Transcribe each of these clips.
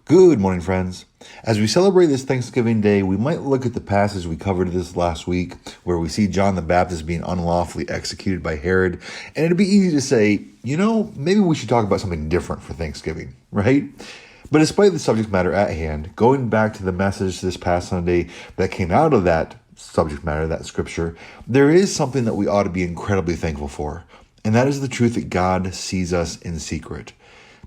Good morning, friends. As we celebrate this Thanksgiving Day, we might look at the passage we covered this last week, where we see John the Baptist being unlawfully executed by Herod. And it'd be easy to say, maybe we should talk about something different for Thanksgiving, right? But despite the subject matter at hand, going back to the message this past Sunday that came out of that subject matter, that scripture, there is something that we ought to be incredibly thankful for. And that is the truth that God sees us in secret.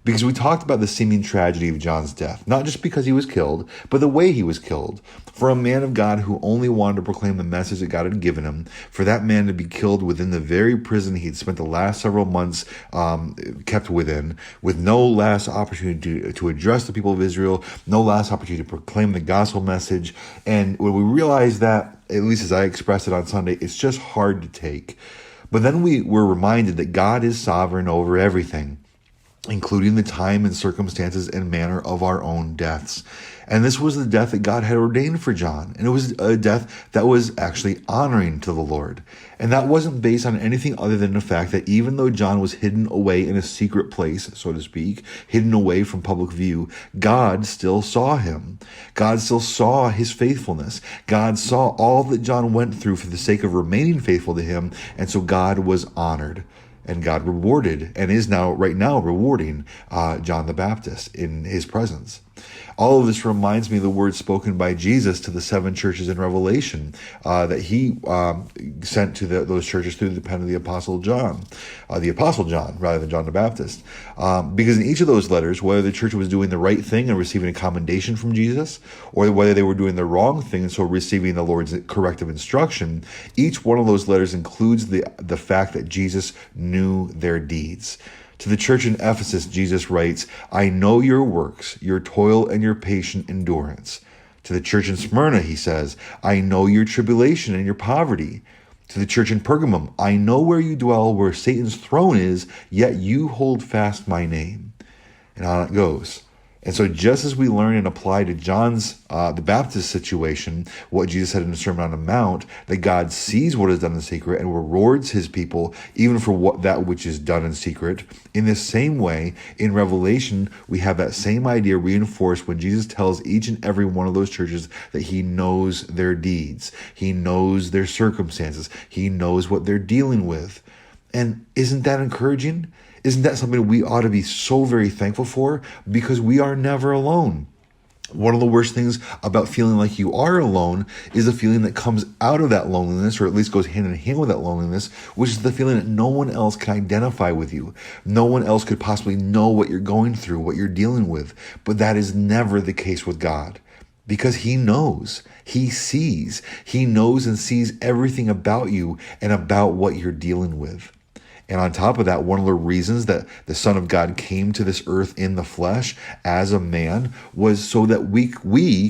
Because we talked about the seeming tragedy of John's death, not just because he was killed, but the way he was killed. For a man of God who only wanted to proclaim the message that God had given him, for that man to be killed within the very prison he had spent the last several months kept within, with no last opportunity to address the people of Israel, no last opportunity to proclaim the gospel message. And when we realize that, at least as I expressed it on Sunday, it's just hard to take. But then we were reminded that God is sovereign over everything, including the time and circumstances and manner of our own deaths. And this was the death that God had ordained for John. And it was a death that was actually honoring to the Lord. And that wasn't based on anything other than the fact that even though John was hidden away in a secret place, so to speak, hidden away from public view, God still saw him. God still saw his faithfulness. God saw all that John went through for the sake of remaining faithful to him. And so God was honored. And God rewarded and is now, right now, rewarding John the Baptist in his presence. All of this reminds me of the words spoken by Jesus to the 7 churches in Revelation that he sent to those churches through the pen of the Apostle John rather than John the Baptist. Because in each of those letters, whether the church was doing the right thing and receiving a commendation from Jesus, or whether they were doing the wrong thing and so receiving the Lord's corrective instruction, each one of those letters includes the fact that Jesus knew their deeds. To the church in Ephesus, Jesus writes, "I know your works, your toil and your patient endurance." To the church in Smyrna, he says, "I know your tribulation and your poverty." To the church in Pergamum, "I know where you dwell, where Satan's throne is, yet you hold fast my name." And on it goes. And so just as we learn and apply to John's, the Baptist situation, what Jesus said in the Sermon on the Mount, that God sees what is done in secret and rewards his people even for that which is done in secret. In the same way, in Revelation, we have that same idea reinforced when Jesus tells each and every one of those churches that he knows their deeds. He knows their circumstances. He knows what they're dealing with. And isn't that encouraging? Isn't that something we ought to be so very thankful for? Because we are never alone. One of the worst things about feeling like you are alone is the feeling that comes out of that loneliness, or at least goes hand in hand with that loneliness, which is the feeling that no one else can identify with you. No one else could possibly know what you're going through, what you're dealing with. But that is never the case with God. Because he knows, he sees, he knows and sees everything about you and about what you're dealing with. And on top of that, one of the reasons that the Son of God came to this earth in the flesh as a man was so that we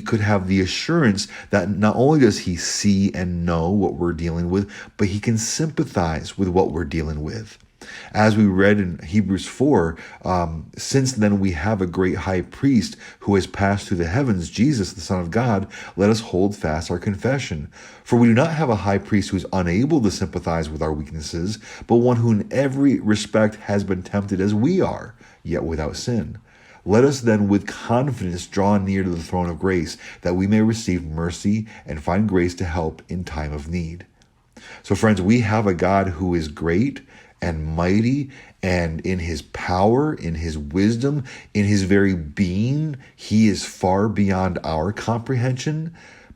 could have the assurance that not only does he see and know what we're dealing with, but he can sympathize with what we're dealing with. As we read in Hebrews 4, since then we have a great high priest who has passed through the heavens, Jesus, the Son of God, let us hold fast our confession. For we do not have a high priest who is unable to sympathize with our weaknesses, but one who in every respect has been tempted as we are, yet without sin. Let us then with confidence draw near to the throne of grace, that we may receive mercy and find grace to help in time of need. So friends, we have a God who is great and mighty, and in his power, in his wisdom, in his very being, he is far beyond our comprehension.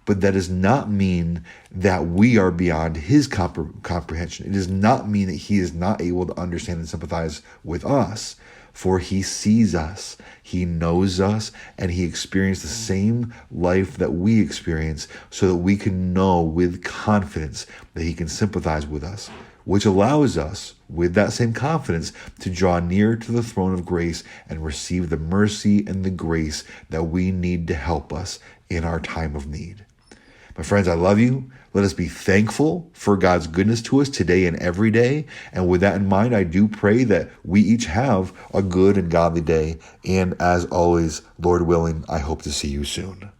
But that does not mean that we are beyond his comprehension. It does not mean that he is not able to understand and sympathize with us, for he sees us, he knows us, and he experienced the same life that we experience, so that we can know with confidence that he can sympathize with us, which allows us, with that same confidence, to draw near to the throne of grace and receive the mercy and the grace that we need to help us in our time of need. My friends, I love you. Let us be thankful for God's goodness to us today and every day. And with that in mind, I do pray that we each have a good and godly day. And as always, Lord willing, I hope to see you soon.